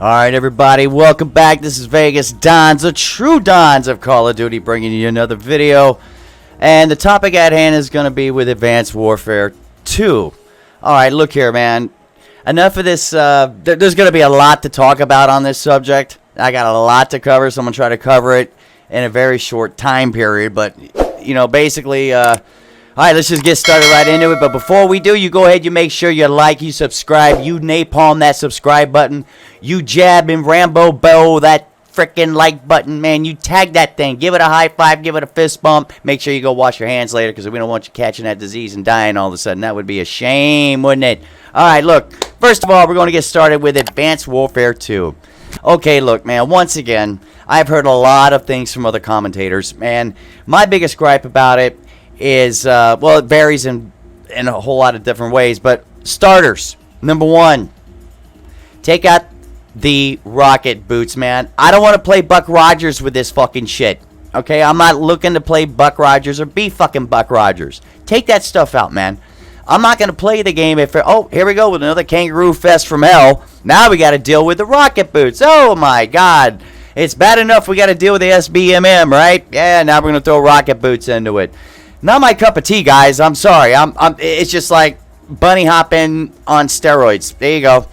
Alright, everybody, welcome back. This is Vegas Dons, the true Dons of Call of Duty, bringing you another video. And the topic at hand is going to be with Advanced Warfare 2. Alright, look here, man. Enough of this. There's going to be a lot to talk about on this subject. I got a lot to cover, so I'm going to try to cover it in a very short time period. But, you know, basically, alright, let's just get started right into it. But before we do, you go ahead, you make sure you like, you subscribe, you napalm that subscribe button, you jab and Rambo bow that freaking like button, man. You tag that thing, give it a high five, give it a fist bump. Make sure you go wash your hands later, because we don't want you catching that disease and dying all of a sudden. That would be a shame, wouldn't it? Alright, look, first of all, we're going to get started with Advanced Warfare 2. Okay, look, man, once again, I've heard a lot of things from other commentators, man. My biggest gripe about it is, well, it varies in a whole lot of different ways, but starters, number one, take out the rocket boots, man. I don't want to play Buck Rogers with this fucking shit, okay? I'm not looking to play Buck Rogers or be fucking Buck Rogers. Take that stuff out, man. I'm not going to play the game if, oh, here we go with another kangaroo fest from hell. Now we got to deal with the rocket boots. Oh, my God. It's bad enough we got to deal with the SBMM, right? Yeah, now we're going to throw rocket boots into it. Not my cup of tea, guys. I'm sorry. It's just like bunny hopping on steroids. There you go.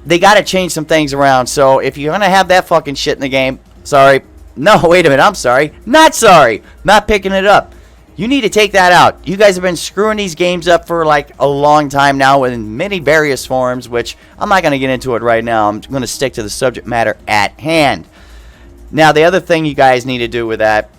They got to change some things around. So if you're going to have that fucking shit in the game, sorry. No, wait a minute. I'm sorry. Not sorry. Not picking it up. You need to take that out. You guys have been screwing these games up for like a long time now in many various forms, which I'm not going to get into it right now. I'm going to stick to the subject matter at hand. Now, the other thing you guys need to do with that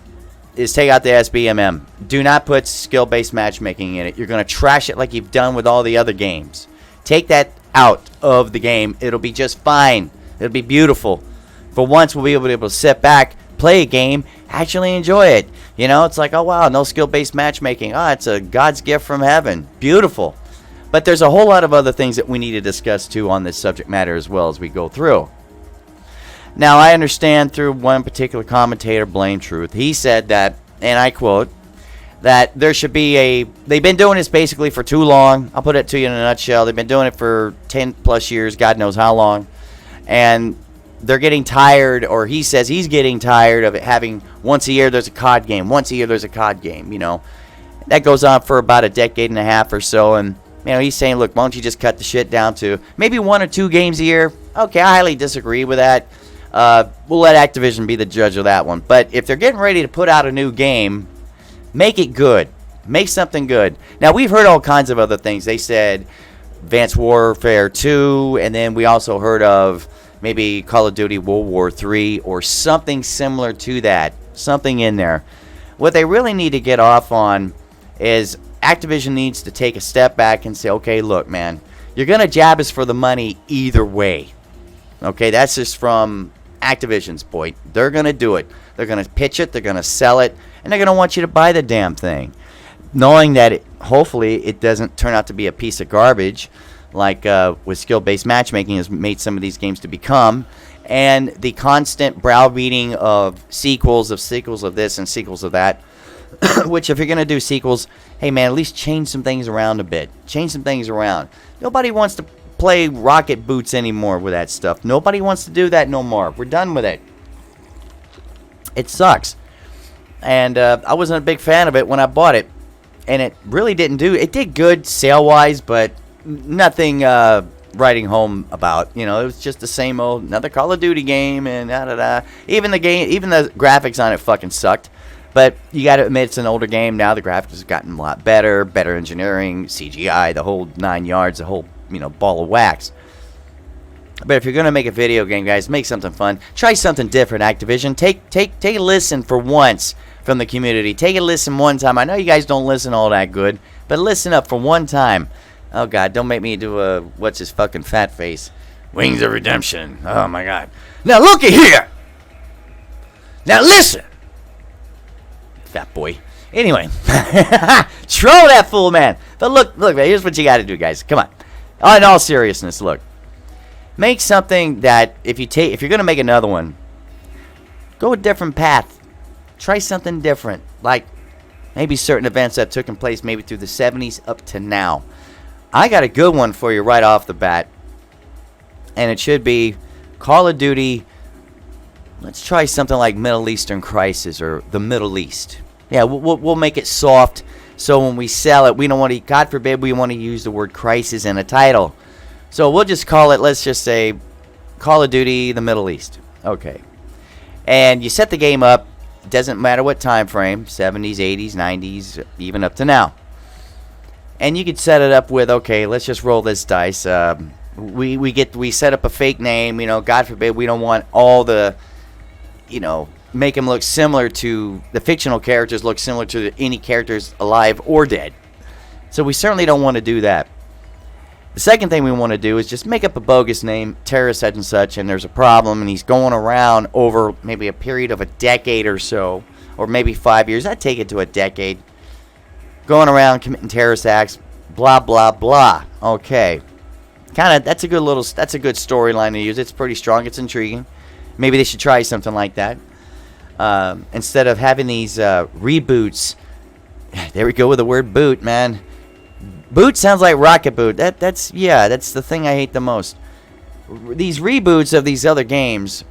is take out the SBMM. Do not put skill-based matchmaking in it. You're going to trash it like you've done with all the other games. Take that out of the game. It'll be just fine. It'll be beautiful. For once, we'll be able to sit back, play a game, actually enjoy it. You know, it's like, oh, wow, no skill-based matchmaking. Oh, it's a God's gift from heaven. Beautiful. But there's a whole lot of other things that we need to discuss, too, on this subject matter as well as we go through. Now, I understand through one particular commentator, Blame Truth, he said that, and I quote, that there should be they've been doing this basically for too long. I'll put it to you in a nutshell. They've been doing it for 10 plus years, God knows how long. And they're getting tired, or he says he's getting tired of it having once a year there's a COD game. Once a year there's a COD game, you know. That goes on for about a decade and a half or so. And, you know, he's saying, look, why don't you just cut the shit down to maybe 1 or 2 games a year? Okay, I highly disagree with that. We'll let Activision be the judge of that one. But if they're getting ready to put out a new game, make it good. Make something good. Now, we've heard all kinds of other things. They said Advanced Warfare 2, and then we also heard of maybe Call of Duty World War 3 or something similar to that. Something in there. What they really need to get off on is Activision needs to take a step back and say, okay, look, man, you're going to jab us for the money either way. Okay, that's just from Activision's point. They're going to do it. They're going to pitch it. They're going to sell it. And they're going to want you to buy the damn thing. Knowing that, hopefully, it doesn't turn out to be a piece of garbage like with skill-based matchmaking has made some of these games to become. And the constant browbeating of sequels of this and sequels of that. Which, if you're going to do sequels, hey, man, at least change some things around a bit. Change some things around. Nobody wants to play rocket boots anymore with that stuff. Nobody wants to do that no more. We're done with it. It sucks. And I wasn't a big fan of it when I bought it. And it really didn't do... It did good sale-wise, but nothing writing home about. You know, it was just the same old, another Call of Duty game, and da-da-da. Even the graphics on it fucking sucked. But you got to admit, it's an older game now. The graphics have gotten a lot better. Better engineering, CGI, the whole 9 yards, the whole, you know, ball of wax. But if you're going to make a video game, guys, make something fun. Try something different, Activision. Take a listen for once from the community. Take a listen one time. I know you guys don't listen all that good, but listen up for one time. Oh, God, don't make me do a, what's his fucking fat face? Wings of Redemption. Oh, my God. Now, looky here. Now, listen. Fat boy. Anyway. Troll that fool, man. But look, man, here's what you got to do, guys. Come on. In all seriousness, look. Make something that if you're going to make another one, go a different path. Try something different. Like maybe certain events that took place maybe through the 70s up to now. I got a good one for you right off the bat. And it should be Call of Duty, let's try something like Middle Eastern Crisis or the Middle East. Yeah, we'll make it soft, so when we sell it, we don't want to, God forbid, we want to use the word crisis in a title. So we'll just call it, let's just say, Call of Duty the Middle East. Okay. And you set the game up. It doesn't matter what time frame, 70s, 80s, 90s, even up to now. And you could set it up with, okay, let's just roll this dice. We set up a fake name, God forbid, we don't want all the, make them look similar to, the fictional characters look similar to any characters alive or dead. So we certainly don't want to do that. The second thing we want to do is just make up a bogus name, terrorist such and such, and there's a problem, and he's going around over maybe a period of a decade or so, or maybe 5 years. I'd take it to a decade. Going around committing terrorist acts, blah, blah, blah. Okay. That's a good storyline to use. It's pretty strong. It's intriguing. Maybe they should try something like that. Instead of having these reboots. There we go with the word boot, man. Boot sounds like rocket boot. That's the thing I hate the most. These reboots of these other games,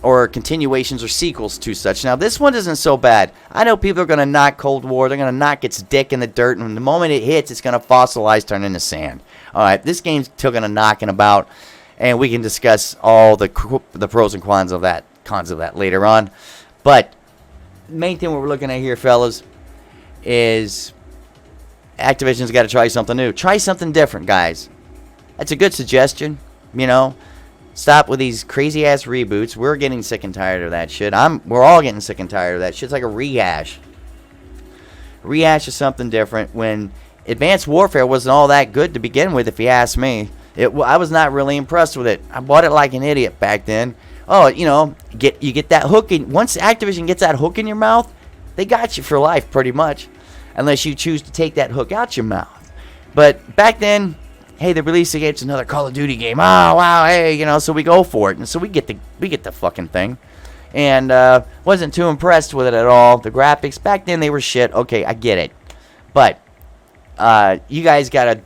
or continuations or sequels to such. Now, this one isn't so bad. I know people are going to knock Cold War. They're going to knock its dick in the dirt, and the moment it hits, it's going to fossilize, turn into sand. All right, this game's still going to knock and about, and we can discuss all the pros and cons of that later on. But the main thing we're looking at here, fellas, is Activision's got to try something new. Try something different, guys. That's a good suggestion. Stop with these crazy ass reboots. We're getting sick and tired of that shit. We're all getting sick and tired of that shit. It's like a rehash. Rehash is something different. When Advanced Warfare wasn't all that good to begin with, if you ask me. I was not really impressed with it. I bought it like an idiot back then. Oh, you get that hook in. Once Activision gets that hook in your mouth, they got you for life, pretty much. Unless you choose to take that hook out your mouth. But back then, hey, they released against another Call of Duty game. Oh, wow, hey, so we go for it. And so we get the fucking thing. And wasn't too impressed with it at all. The graphics, back then they were shit. Okay, I get it. But you guys got to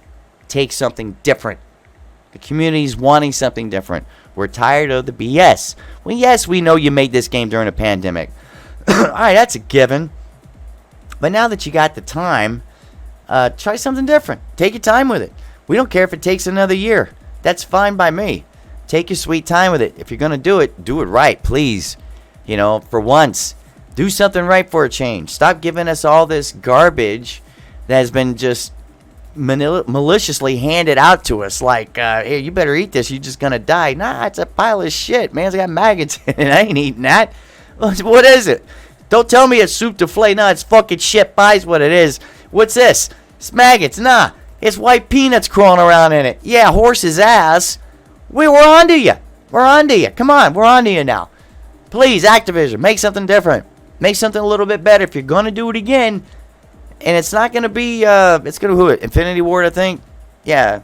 take something different. The community's wanting something different. We're tired of the BS. Well, yes, we know you made this game during a pandemic. All right, that's a given. But now that you got the time, try something different. Take your time with it. We don't care if it takes another year. That's fine by me. Take your sweet time with it. If you're going to do it right, please. For once, do something right for a change. Stop giving us all this garbage that has been just maliciously handed out to us. Like, hey, you better eat this. You're just going to die. Nah, it's a pile of shit, man. It's got maggots in it. I ain't eating that. What is it? Don't tell me it's soup to flay. No, it's fucking shit pies what it is. What's this? It's maggots. Nah, it's white peanuts crawling around in it. Yeah, horse's ass. We're on to you. We're on to you. Come on, we're on to you now. Please, Activision, make something different. Make something a little bit better. If you're going to do it again, and it's not going to be, it's going to, who? Infinity Ward, I think? Yeah.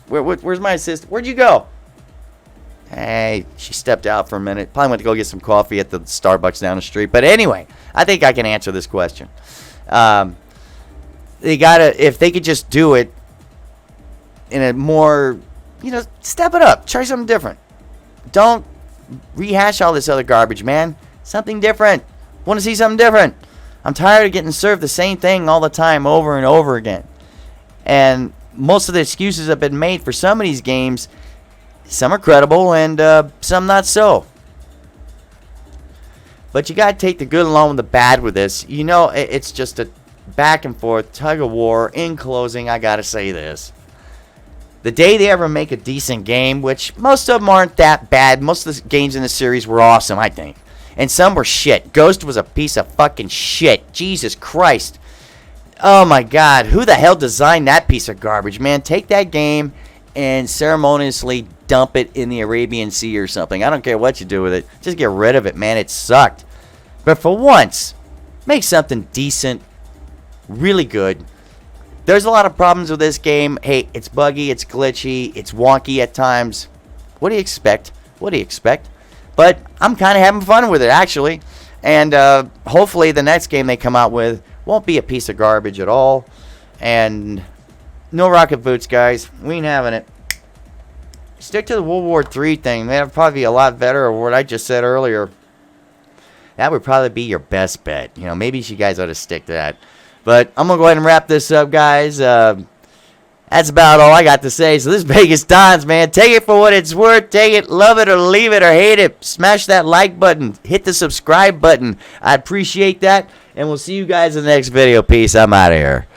Where's my assistant? Where'd you go? Hey, she stepped out for a minute. Probably went to go get some coffee at the Starbucks down the street. But anyway, I think I can answer this question. If they could just do it in a more, step it up. Try something different. Don't rehash all this other garbage, man. Something different. Want to see something different. I'm tired of getting served the same thing all the time over and over again. And most of the excuses have been made for some of these games. Some are credible and some not so. But you got to take the good along with the bad with this. It's just a back and forth tug of war. In closing, I got to say this. The day they ever make a decent game, which most of them aren't that bad. Most of the games in the series were awesome, I think. And some were shit. Ghost was a piece of fucking shit. Jesus Christ. Oh my God. Who the hell designed that piece of garbage, man? Take that game and ceremoniously dump it in the Arabian Sea or something. I don't care what you do with it. Just get rid of it, man. It sucked. But for once, make something decent, really good. There's a lot of problems with this game. Hey, it's buggy, it's glitchy, it's wonky at times. What do you expect? But I'm kind of having fun with it, actually. And hopefully the next game they come out with won't be a piece of garbage at all. And no rocket boots, guys. We ain't having it. stick to the World War III thing. That would probably be a lot better, or what I just said earlier. That would probably be your best bet. You know, maybe you guys ought to stick to that. But I'm going to go ahead and wrap this up, guys. That's about all I got to say. So this is Vegas Dons, man. Take it for what it's worth. Take it, love it, or leave it, or hate it. Smash that like button. Hit the subscribe button. I appreciate that. And we'll see you guys in the next video. Peace. I'm out of here.